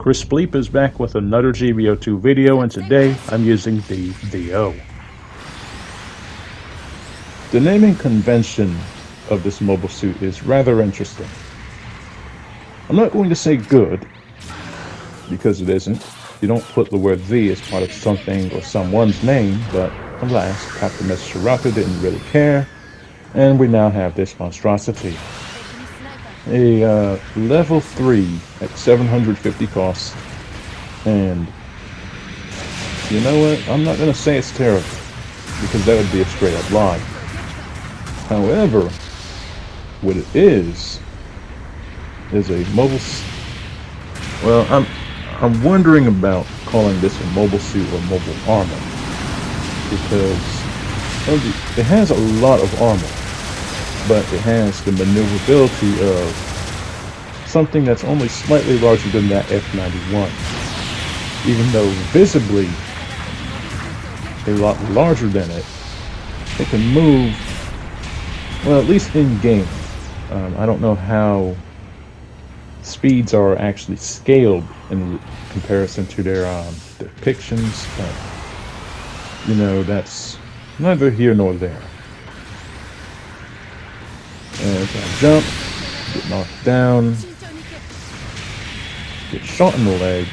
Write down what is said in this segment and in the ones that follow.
Chris Bleep is back with another GBO2 video, and today I'm using the VO. The naming convention of this mobile suit is rather interesting. I'm not going to say good, because it isn't. You don't put the word V as part of something or someone's name, but alas, Captain Mr. Shiraka didn't really care, and we now have this monstrosity. A level 3 at 750 cost, and you know what, I'm not going to say it's terrible, because that would be a straight up lie. However, what it is a mobile well, I'm wondering about calling this a mobile suit or mobile armor, because it has a lot of armor, but it has the maneuverability of something that's only slightly larger than that F91, even though visibly a lot larger than it. It can move, well, at least in game. I don't know how speeds are actually scaled in comparison to their depictions, but you know, that's neither here nor there. And if I jump, get knocked down, get shot in the leg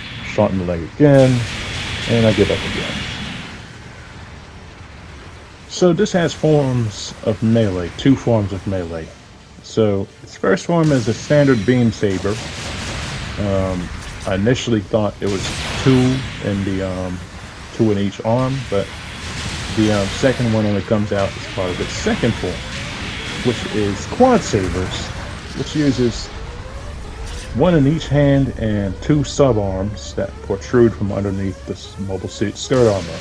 again, and I get up again. So this has forms of melee, two forms of melee. So its first form is a standard beam saber. I initially thought it was two in each arm, but the second one only comes out as part of its second form, which is quad sabers, which uses one in each hand and two sub arms that protrude from underneath this mobile suit skirt armor.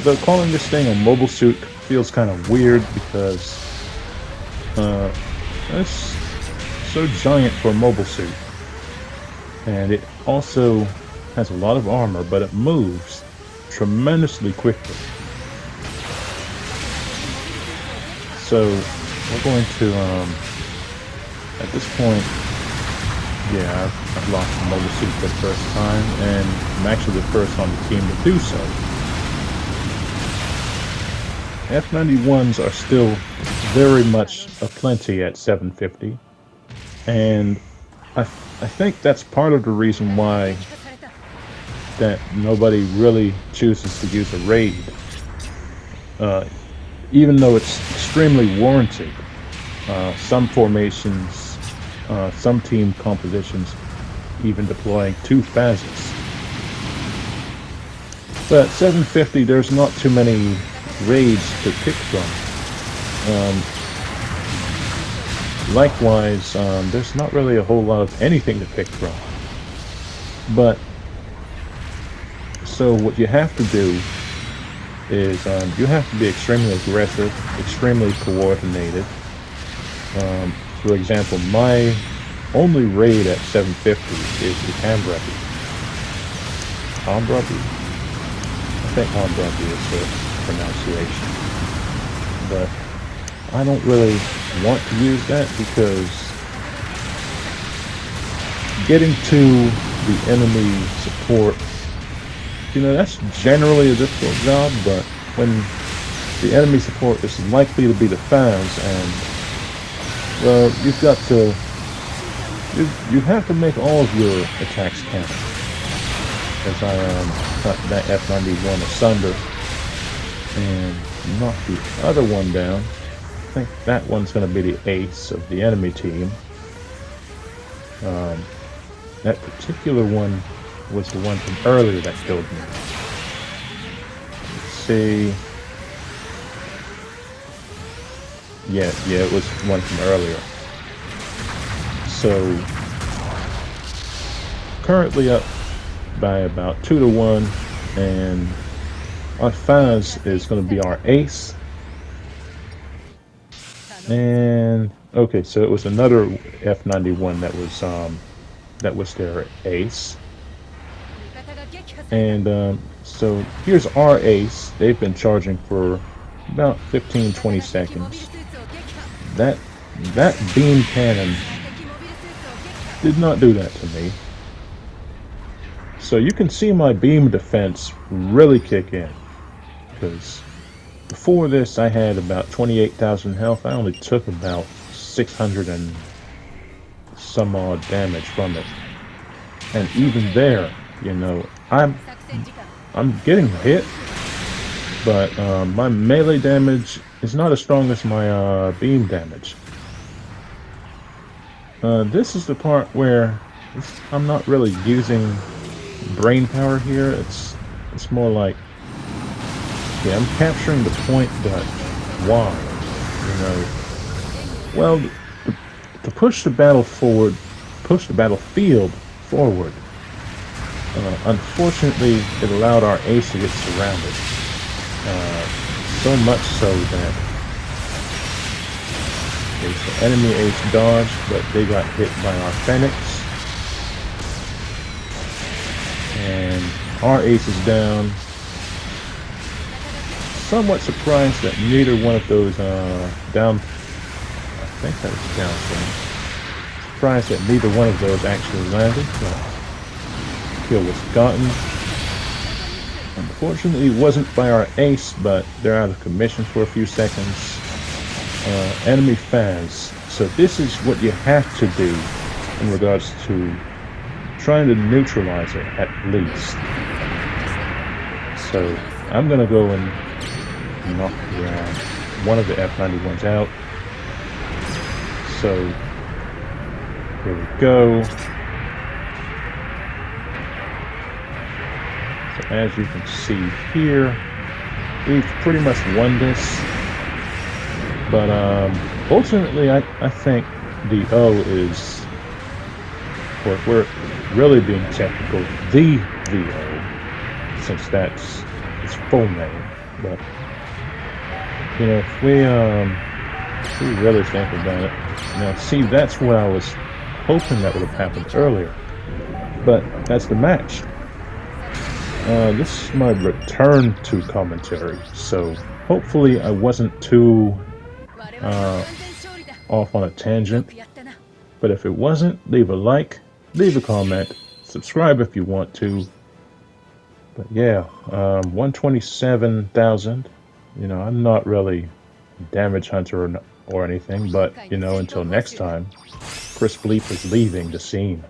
Though calling this thing a mobile suit feels kind of weird, because it's so giant for a mobile suit, and it also has a lot of armor, but it moves tremendously quickly. So we're going to at this point, yeah, I've lost the mobile suit for the first time, and I'm actually the first on the team to do so. F91s are still very much aplenty at 750, and I think that's part of the reason why that nobody really chooses to use a raid, even though it's extremely warranted. Some formations, some team compositions even deploying two phases. But 750, there's not too many raids to pick from. Likewise, there's not really a whole lot of anything to pick from. But so what you have to do is you have to be extremely aggressive, extremely coordinated. For example, my only raid at 750 is the Hambrabi. I think Hambrabi is the pronunciation, but I don't really want to use that, because getting to the enemy support, you know, that's generally a difficult job, but when the enemy support is likely to be the Faz, and well, you've got to you have to make all of your attacks count. As I cut that F91 asunder and knock the other one down. I think that one's going to be the ace of the enemy team. That particular one was the one from earlier that killed me. Let's see. Yeah, it was one from earlier. So currently up by about 2-1, and our Faz is going to be our ace. And okay, so it was another F91 that was their ace. And so here's our ace. They've been charging for about 15-20 seconds. That beam cannon did not do that to me. So you can see my beam defense really kick in, because before this I had about 28,000 health. I only took about 600 and some odd damage from it. And even there, you know, I'm getting hit, but my melee damage is not as strong as my beam damage. This is the part where I'm not really using brain power here. It's more like, yeah, I'm capturing the point, but why? You know, well, to push the battle forward, push the battlefield forward. Unfortunately, it allowed our ace to get surrounded. So much so that okay, so enemy ace dodged, but they got hit by our Phoenix. And our ace is down. Somewhat surprised that neither one of those down. I think that was down swing. Surprised that neither one of those actually landed, but kill was gotten. Unfortunately, it wasn't by our ace, but they're out of commission for a few seconds. Enemy fans. So this is what you have to do in regards to trying to neutralize it, at least. So I'm gonna go and knock one of the F-91s out. So here we go. So as you can see here, we've pretty much won this. But ultimately, I think the O is, or if we're really being technical, the VO, since that's its full name. But you know, if we really think about it, now see, that's what I was hoping that would have happened earlier. But that's the match. This is my return to commentary, so hopefully I wasn't too off on a tangent. But if it wasn't, leave a like, leave a comment, subscribe if you want to. But yeah, 127,000. You know, I'm not really a damage hunter or anything, but you know, until next time, Chris Bleep is leaving the scene.